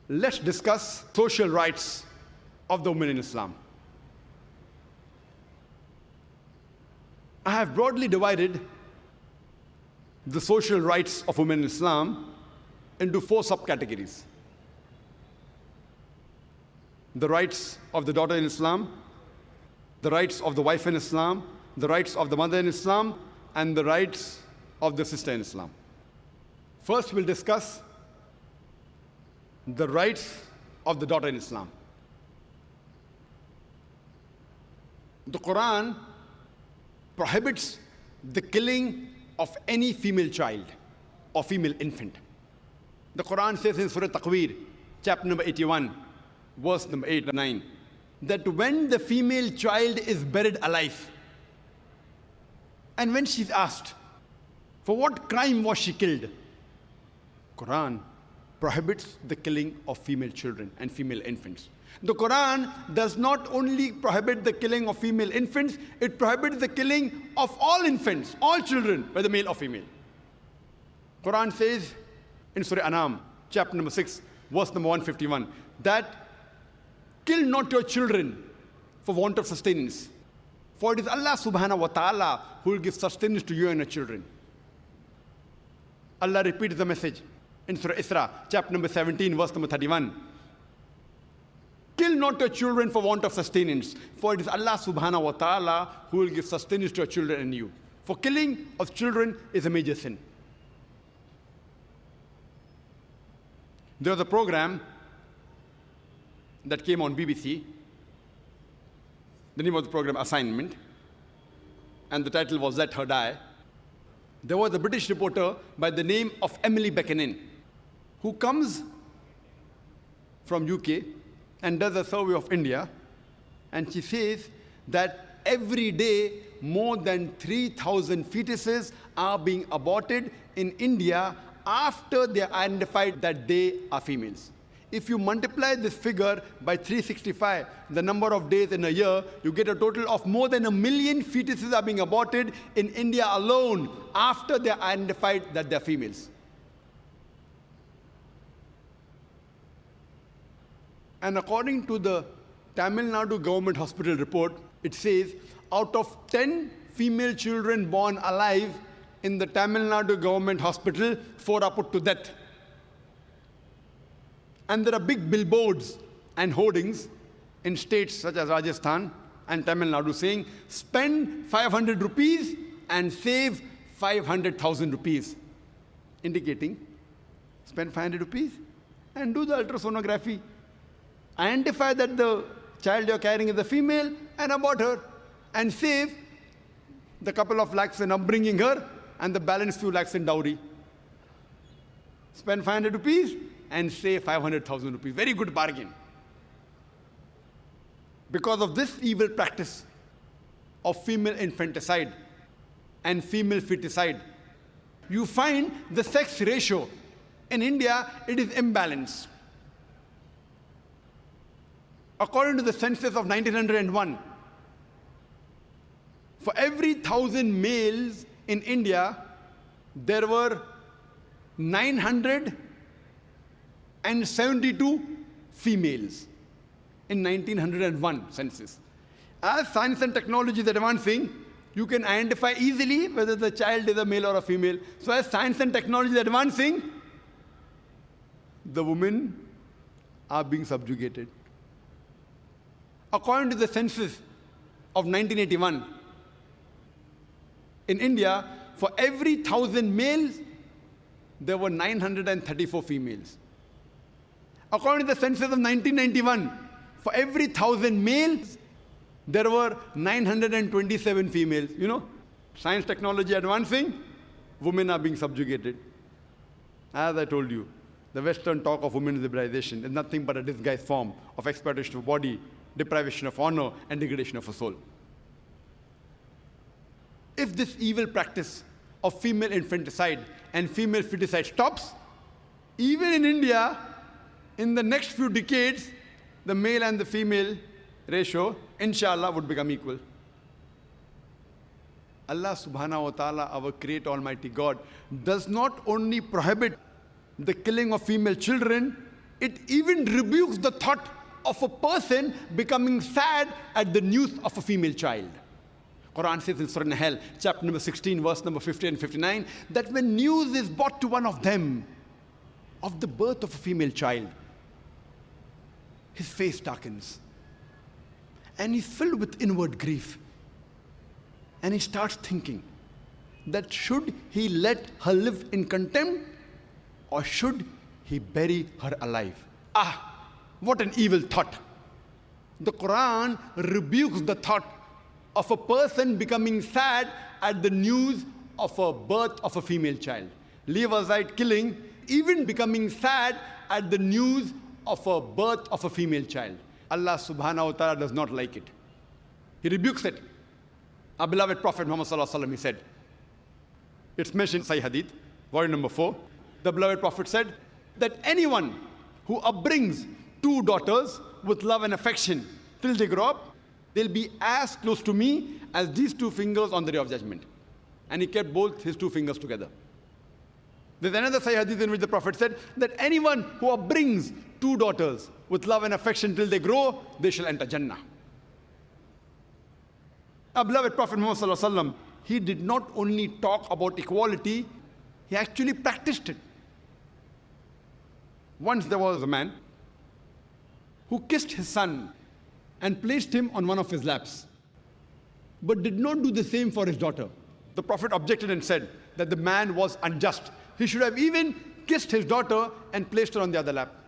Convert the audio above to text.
let's discuss social rights of the women in Islam. I have broadly divided the social rights of women in Islam into 4 subcategories. The rights of the daughter in Islam, the rights of the wife in Islam, the rights of the mother in Islam, and the rights of the sister in Islam. First, we'll discuss the rights of the daughter in Islam. The Quran prohibits the killing of any female child or female infant. The Quran says in Surah Takwir, chapter number 81, verse number 8 and 9, that when the female child is buried alive, and when she's asked, for what crime was she killed? Quran prohibits the killing of female children and female infants. The Quran does not only prohibit the killing of female infants, it prohibits the killing of all infants, all children, whether male or female. Quran says in Surah Anam, chapter number 6, verse number 151, that kill not your children for want of sustenance. For it is Allah subhanahu wa ta'ala who will give sustenance to you and your children. Allah repeats the message in Surah Isra, chapter number 17, verse number 31. Kill not your children for want of sustenance, for it is Allah subhanahu wa ta'ala who will give sustenance to your children and you. For killing of children is a major sin. There was a program that came on BBC. The name of the program, Assignment, and the title was Let Her Die. There was a British reporter by the name of Emily Beckenin, who comes from UK and does a survey of India, and she says that every day more than 3,000 fetuses are being aborted in India after they are identified that they are females. If you multiply this figure by 365, the number of days in a year, you get a total of more than 1 million fetuses are being aborted in India alone after they are identified that they are females. And according to the Tamil Nadu government hospital report, it says out of 10 female children born alive in the Tamil Nadu government hospital, 4 are put to death. And there are big billboards and hoardings in states such as Rajasthan and Tamil Nadu saying, spend 500 rupees and save 500,000 rupees. Indicating, spend 500 rupees and do the ultrasonography. Identify that the child you're carrying is a female and abort her and save the couple of lakhs in upbringing her and the balance few lakhs in dowry. Spend 500 rupees and save 500,000 rupees. Very good bargain. Because of this evil practice of female infanticide and female feticide, you find the sex ratio in India, it is imbalanced. According to the census of 1901, for every 1,000 males in India, there were 972 females in 1901 census. As science and technology is advancing, you can identify easily whether the child is a male or a female. So as science and technology is advancing, the women are being subjugated. According to the census of 1981, in India, for every 1,000 males, there were 934 females. According to the census of 1991, for every 1,000 males, there were 927 females. You know, science, technology advancing, women are being subjugated. As I told you, the Western talk of women's liberalization is nothing but a disguised form of exploitation of body, deprivation of honor, and degradation of a soul. If this evil practice of female infanticide and female feticide stops, even in India, in the next few decades, the male and the female ratio, inshallah, would become equal. Allah subhanahu wa ta'ala, our great almighty God, does not only prohibit the killing of female children, it even rebukes the thought of a person becoming sad at the news of a female child. Quran says in Surah Nahl, chapter number 16, verse number 50 and 59, that when news is brought to one of them of the birth of a female child, his face darkens and he's filled with inward grief. And he starts thinking that should he let her live in contempt or should he bury her alive? Ah, what an evil thought. The Quran rebukes the thought of a person becoming sad at the news of a birth of a female child. Leave aside killing, even becoming sad at the news of a birth of a female child. Allah subhanahu wa ta'ala does not like it. He rebukes it. Our beloved Prophet Muhammad sallallahu alaihi wasallam, he said, it's mentioned in Sahih Hadith, volume number 4. The beloved Prophet said that anyone who upbrings two daughters with love and affection till they grow up, they'll be as close to me as these two fingers on the day of judgment. And he kept both his two fingers together. There's another Sahih Hadith in which the Prophet said that anyone who upbrings two daughters with love and affection till they grow, they shall enter Jannah. Our beloved Prophet Muhammad sallallahu alaihi wasallam, he did not only talk about equality, he actually practiced it. Once there was a man who kissed his son and placed him on one of his laps, but did not do the same for his daughter. The Prophet objected and said that the man was unjust. He should have even kissed his daughter and placed her on the other lap.